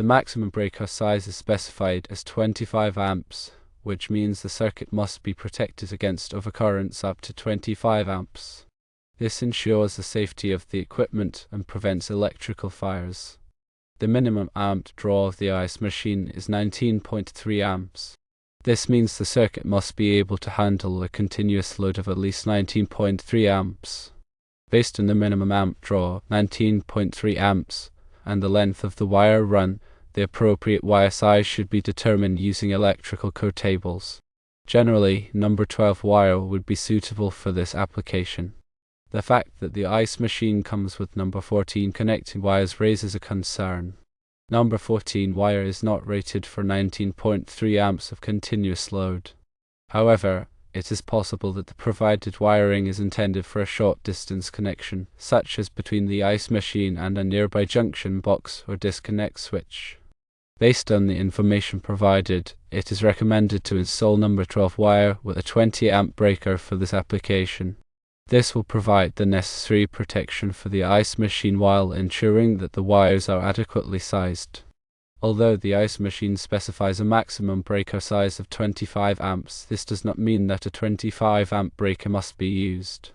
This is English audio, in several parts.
The maximum breaker size is specified as 25 amps, which means the circuit must be protected against overcurrents up to 25 amps. This ensures the safety of the equipment and prevents electrical fires. The minimum amp draw of the ice machine is 19.3 amps. This means the circuit must be able to handle a continuous load of at least 19.3 amps. Based on the minimum amp draw, 19.3 amps, and the length of the wire run, the appropriate wire size should be determined using electrical code tables. Generally, number 12 wire would be suitable for this application. The fact that the ice machine comes with number 14 connecting wires raises a concern. Number 14 wire is not rated for 19.3 amps of continuous load. However, it is possible that the provided wiring is intended for a short distance connection, such as between the ice machine and a nearby junction box or disconnect switch. Based on the information provided, it is recommended to install number 12 wire with a 20 amp breaker for this application. This will provide the necessary protection for the ice machine while ensuring that the wires are adequately sized. Although the ice machine specifies a maximum breaker size of 25 amps, this does not mean that a 25 amp breaker must be used.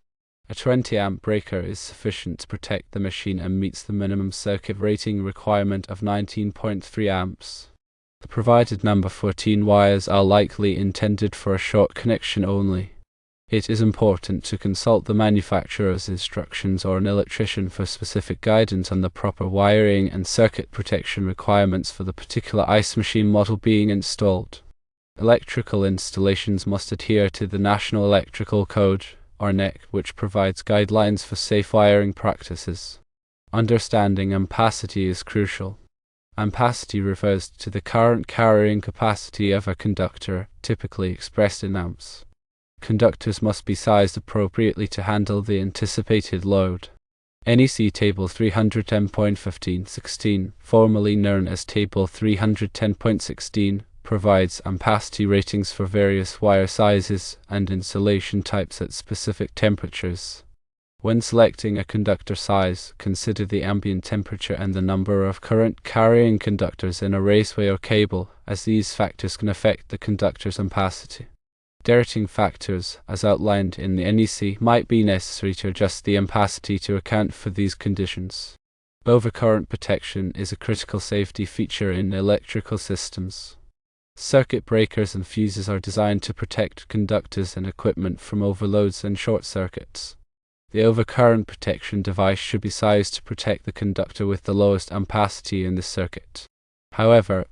A 20 amp breaker is sufficient to protect the machine and meets the minimum circuit rating requirement of 19.3 amps. The provided number 14 wires are likely intended for a short connection only. It is important to consult the manufacturer's instructions or an electrician for specific guidance on the proper wiring and circuit protection requirements for the particular ice machine model being installed. Electrical installations must adhere to the National Electrical Code, or NEC, which provides guidelines for safe wiring practices. Understanding ampacity is crucial. Ampacity refers to the current carrying capacity of a conductor, typically expressed in amps. Conductors must be sized appropriately to handle the anticipated load. NEC Table 310.1516, formerly known as Table 310.16, provides ampacity ratings for various wire sizes and insulation types at specific temperatures. When selecting a conductor size, consider the ambient temperature and the number of current carrying conductors in a raceway or cable, as these factors can affect the conductor's ampacity. Directing factors, as outlined in the NEC, might be necessary to adjust the ampacity to account for these conditions. Overcurrent protection is a critical safety feature in electrical systems. Circuit breakers and fuses are designed to protect conductors and equipment from overloads and short circuits. The overcurrent protection device should be sized to protect the conductor with the lowest ampacity in the circuit. However,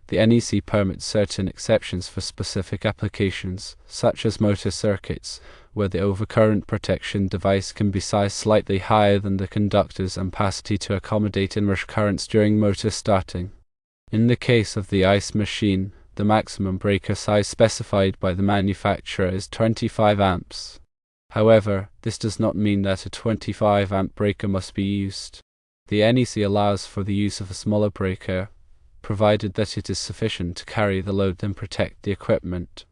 the NEC permits certain exceptions for specific applications, such as motor circuits, where the overcurrent protection device can be sized slightly higher than the conductor's ampacity to accommodate inrush currents during motor starting. In the case of the ice machine, the maximum breaker size specified by the manufacturer is 25 amps. However, this does not mean that a 25 amp breaker must be used. The NEC allows for the use of a smaller breaker, provided that it is sufficient to carry the load and protect the equipment.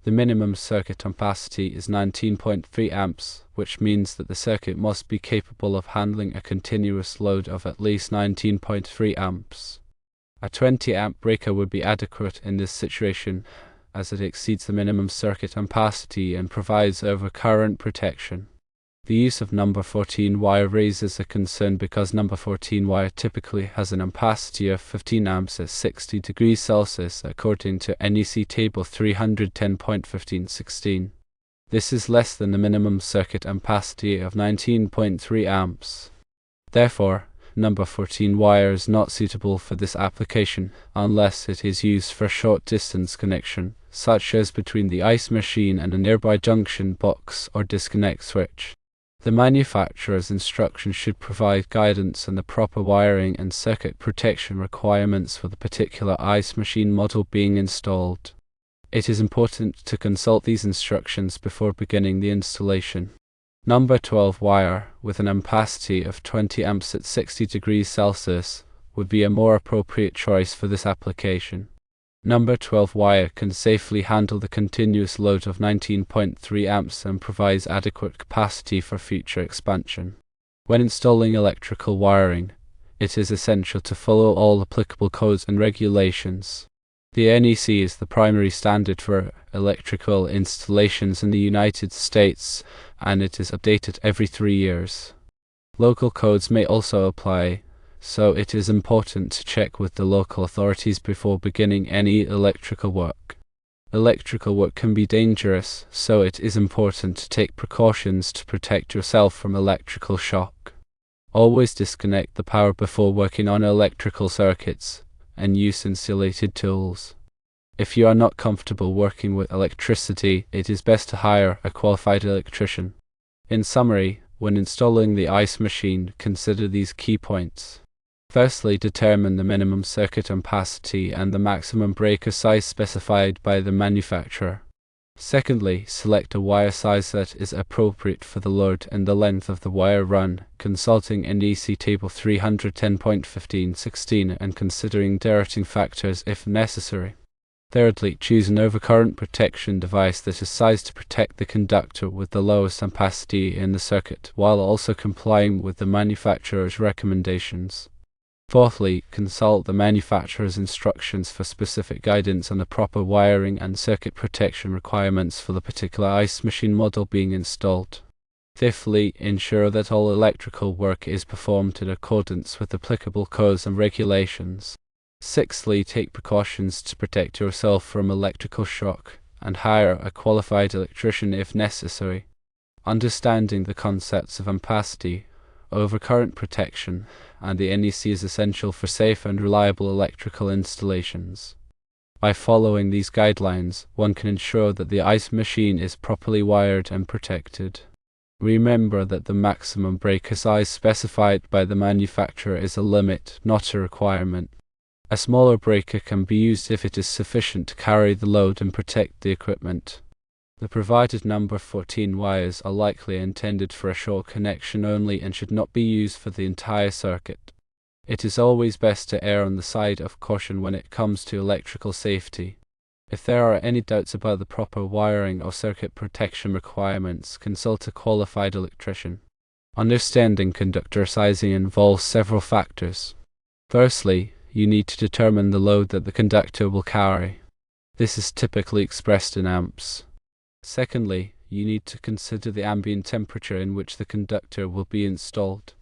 The minimum circuit ampacity is 19.3 amps, which means that the circuit must be capable of handling a continuous load of at least 19.3 amps. A 20 amp breaker would be adequate in this situation, as it exceeds the minimum circuit ampacity and provides overcurrent protection. The use of number 14 wire raises a concern because number 14 wire typically has an ampacity of 15 amps at 60 degrees Celsius according to NEC Table 310.1516. This is less than the minimum circuit ampacity of 19.3 amps. Therefore, number 14 wire is not suitable for this application unless it is used for a short distance connection, such as between the ice machine and a nearby junction box or disconnect switch. The manufacturer's instructions should provide guidance on the proper wiring and circuit protection requirements for the particular ice machine model being installed. It is important to consult these instructions before beginning the installation. Number 12 wire, with an ampacity of 20 amps at 60 degrees Celsius, would be a more appropriate choice for this application. Number 12 wire can safely handle the continuous load of 19.3 amps and provides adequate capacity for future expansion. When installing electrical wiring, it is essential to follow all applicable codes and regulations. The NEC is the primary standard for electrical installations in the United States, and it is updated every 3 years. Local codes may also apply, so it is important to check with the local authorities before beginning any electrical work. Electrical work can be dangerous, so it is important to take precautions to protect yourself from electrical shock. Always disconnect the power before working on electrical circuits, and use insulated tools. If you are not comfortable working with electricity, it is best to hire a qualified electrician. In summary, when installing the ice machine, consider these key points. Firstly, determine the minimum circuit ampacity and the maximum breaker size specified by the manufacturer. Secondly, select a wire size that is appropriate for the load and the length of the wire run, consulting NEC Table 310.15/16 and considering directing factors if necessary. Thirdly, choose an overcurrent protection device that is sized to protect the conductor with the lowest ampacity in the circuit, while also complying with the manufacturer's recommendations. Fourthly, consult the manufacturer's instructions for specific guidance on the proper wiring and circuit protection requirements for the particular ice machine model being installed. Fifthly, ensure that all electrical work is performed in accordance with applicable codes and regulations. Sixthly, take precautions to protect yourself from electrical shock, and hire a qualified electrician if necessary. Understanding the concepts of ampacity, overcurrent protection, and the NEC is essential for safe and reliable electrical installations. By following these guidelines, one can ensure that the ice machine is properly wired and protected. Remember that the maximum breaker size specified by the manufacturer is a limit, not a requirement. A smaller breaker can be used if it is sufficient to carry the load and protect the equipment. The provided number 14 wires are likely intended for a short connection only and should not be used for the entire circuit. It is always best to err on the side of caution when it comes to electrical safety. If there are any doubts about the proper wiring or circuit protection requirements, consult a qualified electrician. Understanding conductor sizing involves several factors. Firstly, you need to determine the load that the conductor will carry. This is typically expressed in amps. Secondly, you need to consider the ambient temperature in which the conductor will be installed.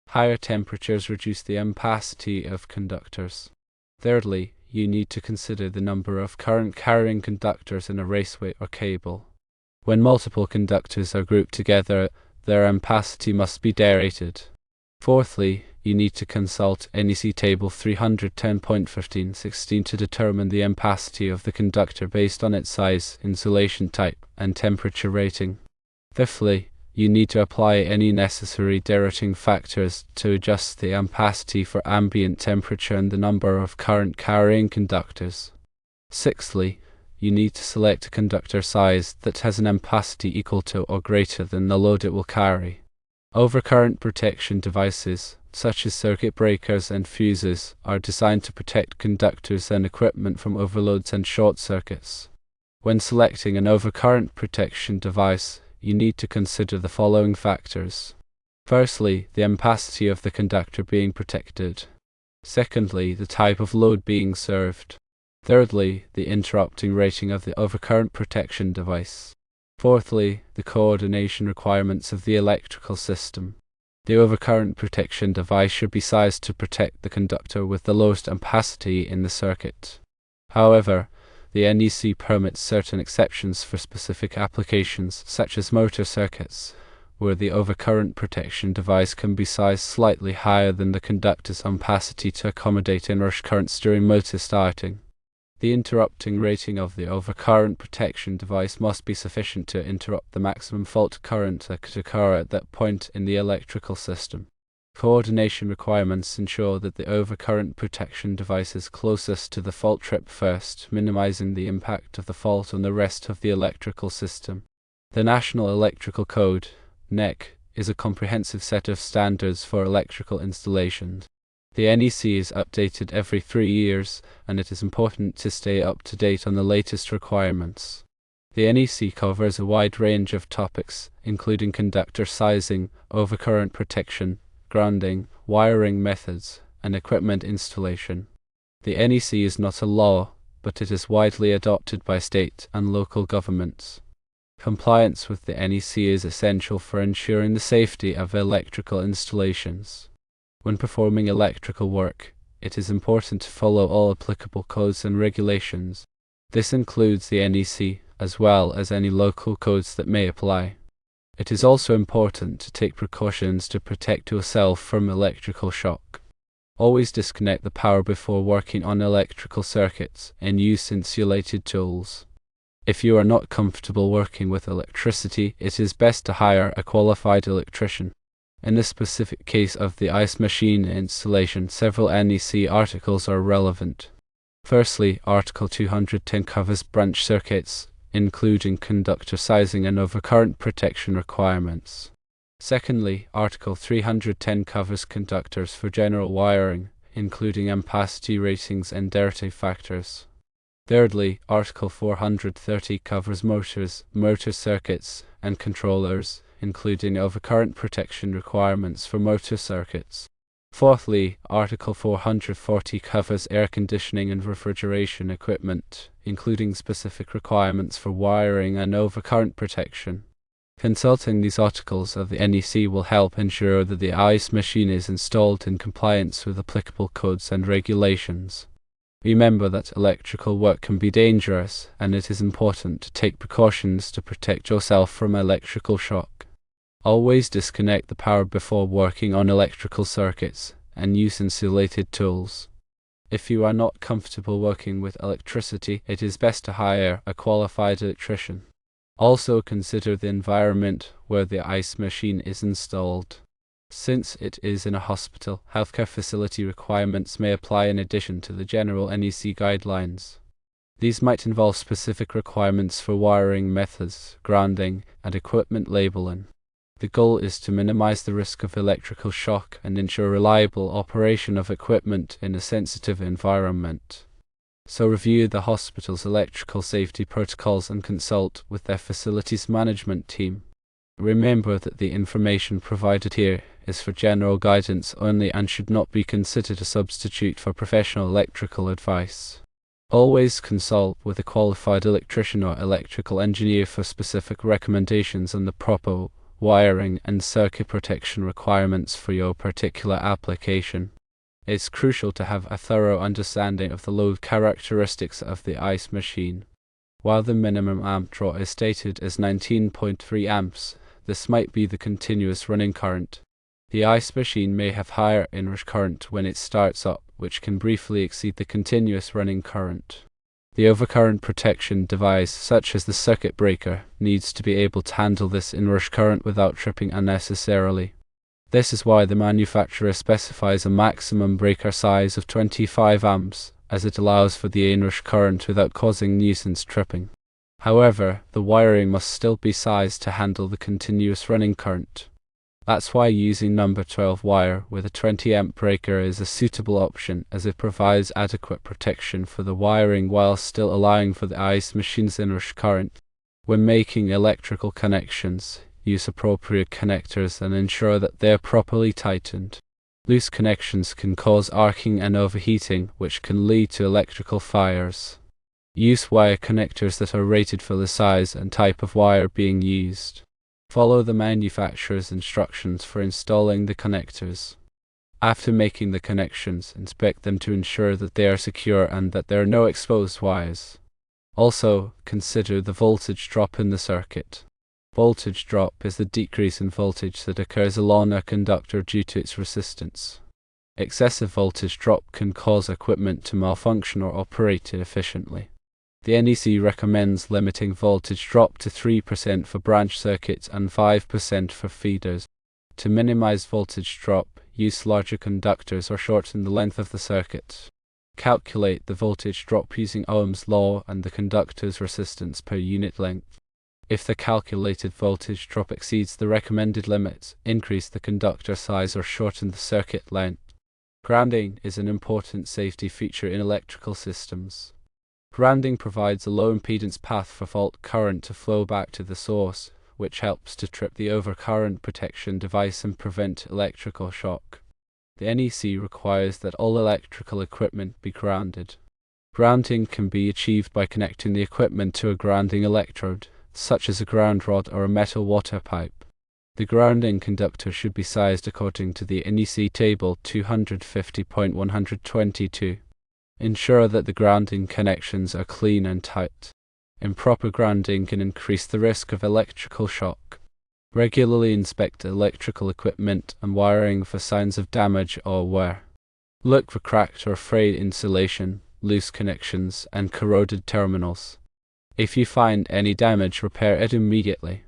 Higher temperatures reduce the ampacity of conductors. Thirdly, you need to consider the number of current-carrying conductors in a raceway or cable. When multiple conductors are grouped together, their ampacity must be derated. Fourthly, you need to consult NEC Table 310.15/16 to determine the ampacity of the conductor based on its size, insulation type, and temperature rating. Fifthly, you need to apply any necessary derating factors to adjust the ampacity for ambient temperature and the number of current-carrying conductors. Sixthly, you need to select a conductor size that has an ampacity equal to or greater than the load it will carry. Overcurrent protection devices, such as circuit breakers and fuses, are designed to protect conductors and equipment from overloads and short circuits. When selecting an overcurrent protection device, you need to consider the following factors. Firstly, the ampacity of the conductor being protected. Secondly, the type of load being served. Thirdly, the interrupting rating of the overcurrent protection device. Fourthly, the coordination requirements of the electrical system. The overcurrent protection device should be sized to protect the conductor with the lowest ampacity in the circuit. However, the NEC permits certain exceptions for specific applications, such as motor circuits, where the overcurrent protection device can be sized slightly higher than the conductor's ampacity to accommodate inrush currents during motor starting. The interrupting rating of the overcurrent protection device must be sufficient to interrupt the maximum fault current that could occur at that point in the electrical system. Coordination requirements ensure that the overcurrent protection device is closest to the fault trip first, minimizing the impact of the fault on the rest of the electrical system. The National Electrical Code, NEC, is a comprehensive set of standards for electrical installations. The NEC is updated every 3 years, and it is important to stay up to date on the latest requirements. The NEC covers a wide range of topics, including conductor sizing, overcurrent protection, grounding, wiring methods, and equipment installation. The NEC is not a law, but it is widely adopted by state and local governments. Compliance with the NEC is essential for ensuring the safety of electrical installations. When performing electrical work, it is important to follow all applicable codes and regulations. This includes the NEC, as well as any local codes that may apply. It is also important to take precautions to protect yourself from electrical shock. Always disconnect the power before working on electrical circuits and use insulated tools. If you are not comfortable working with electricity, it is best to hire a qualified electrician. In the specific case of the ice machine installation, several NEC articles are relevant. Firstly, Article 210 covers branch circuits, including conductor sizing and overcurrent protection requirements. Secondly, Article 310 covers conductors for general wiring, including ampacity ratings and dirty factors. Thirdly, Article 430 covers motors, motor circuits, and controllers, including overcurrent protection requirements for motor circuits. Fourthly, Article 440 covers air conditioning and refrigeration equipment, including specific requirements for wiring and overcurrent protection. Consulting these articles of the NEC will help ensure that the ice machine is installed in compliance with applicable codes and regulations. Remember that electrical work can be dangerous, and it is important to take precautions to protect yourself from electrical shock. Always disconnect the power before working on electrical circuits, and use insulated tools. If you are not comfortable working with electricity, it is best to hire a qualified electrician. Also consider the environment where the ice machine is installed. Since it is in a hospital, healthcare facility requirements may apply in addition to the general NEC guidelines. These might involve specific requirements for wiring methods, grounding, and equipment labeling. The goal is to minimize the risk of electrical shock and ensure reliable operation of equipment in a sensitive environment. So review the hospital's electrical safety protocols and consult with their facilities management team. Remember that the information provided here is for general guidance only and should not be considered a substitute for professional electrical advice. Always consult with a qualified electrician or electrical engineer for specific recommendations on the proper wiring and circuit protection requirements for your particular application. It's crucial to have a thorough understanding of the load characteristics of the ice machine. While the minimum amp draw is stated as 19.3 amps, this might be the continuous running current. The ice machine may have higher inrush current when it starts up, which can briefly exceed the continuous running current. The overcurrent protection device, such as the circuit breaker, needs to be able to handle this inrush current without tripping unnecessarily. This is why the manufacturer specifies a maximum breaker size of 25 amps, as it allows for the inrush current without causing nuisance tripping. However, the wiring must still be sized to handle the continuous running current. That's why using number 12 wire with a 20 amp breaker is a suitable option, as it provides adequate protection for the wiring while still allowing for the ice machine's inrush current. When making electrical connections, use appropriate connectors and ensure that they are properly tightened. Loose connections can cause arcing and overheating, which can lead to electrical fires. Use wire connectors that are rated for the size and type of wire being used. Follow the manufacturer's instructions for installing the connectors. After making the connections, inspect them to ensure that they are secure and that there are no exposed wires. Also, consider the voltage drop in the circuit. Voltage drop is the decrease in voltage that occurs along a conductor due to its resistance. Excessive voltage drop can cause equipment to malfunction or operate inefficiently. The NEC recommends limiting voltage drop to 3% for branch circuits and 5% for feeders. To minimize voltage drop, use larger conductors or shorten the length of the circuit. Calculate the voltage drop using Ohm's law and the conductor's resistance per unit length. If the calculated voltage drop exceeds the recommended limits, increase the conductor size or shorten the circuit length. Grounding is an important safety feature in electrical systems. Grounding provides a low impedance path for fault current to flow back to the source, which helps to trip the overcurrent protection device and prevent electrical shock. The NEC requires that all electrical equipment be grounded. Grounding can be achieved by connecting the equipment to a grounding electrode, such as a ground rod or a metal water pipe. The grounding conductor should be sized according to the NEC table 250.122. Ensure that the grounding connections are clean and tight. Improper grounding can increase the risk of electrical shock. Regularly inspect electrical equipment and wiring for signs of damage or wear. Look for cracked or frayed insulation, loose connections, and corroded terminals. If you find any damage, repair it immediately.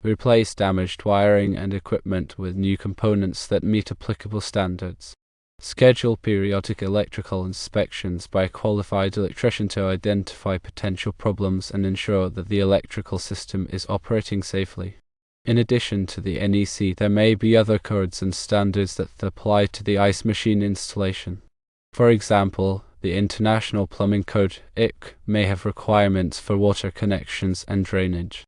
Replace damaged wiring and equipment with new components that meet applicable standards. Schedule periodic electrical inspections by a qualified electrician to identify potential problems and ensure that the electrical system is operating safely. In addition to the NEC, there may be other codes and standards that apply to the ice machine installation. For example, the International Plumbing Code (IC) may have requirements for water connections and drainage.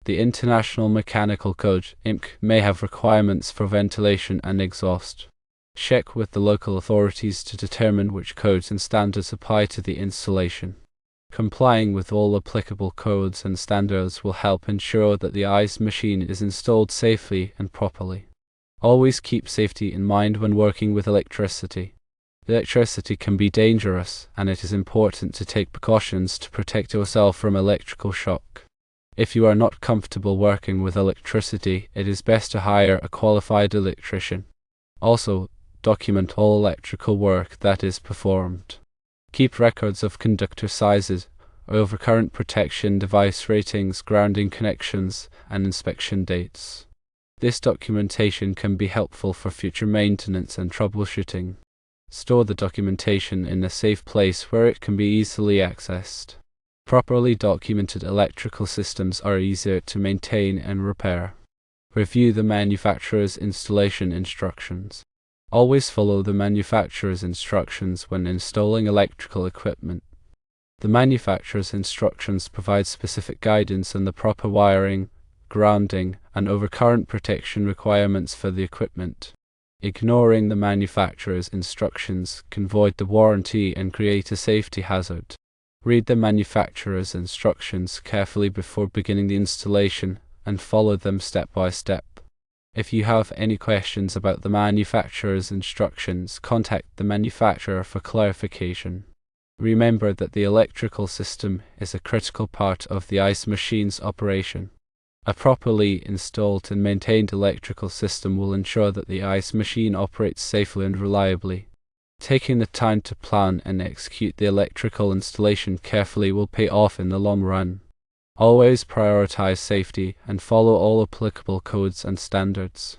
The International Mechanical Code (IMC) may have requirements for ventilation and exhaust. Check with the local authorities to determine which codes and standards apply to the installation. Complying with all applicable codes and standards will help ensure that the ice machine is installed safely and properly. Always keep safety in mind when working with electricity. Electricity can be dangerous, and it is important to take precautions to protect yourself from electrical shock. If you are not comfortable working with electricity, it is best to hire a qualified electrician. Also, document all electrical work that is performed. Keep records of conductor sizes, overcurrent protection device ratings, grounding connections, and inspection dates. This documentation can be helpful for future maintenance and troubleshooting. Store the documentation in a safe place where it can be easily accessed. Properly documented electrical systems are easier to maintain and repair. Review the manufacturer's installation instructions. Always follow the manufacturer's instructions when installing electrical equipment. The manufacturer's instructions provide specific guidance on the proper wiring, grounding, and overcurrent protection requirements for the equipment. Ignoring the manufacturer's instructions can void the warranty and create a safety hazard. Read the manufacturer's instructions carefully before beginning the installation and follow them step by step. If you have any questions about the manufacturer's instructions, contact the manufacturer for clarification. Remember that the electrical system is a critical part of the ice machine's operation. A properly installed and maintained electrical system will ensure that the ice machine operates safely and reliably. Taking the time to plan and execute the electrical installation carefully will pay off in the long run. Always prioritize safety and follow all applicable codes and standards.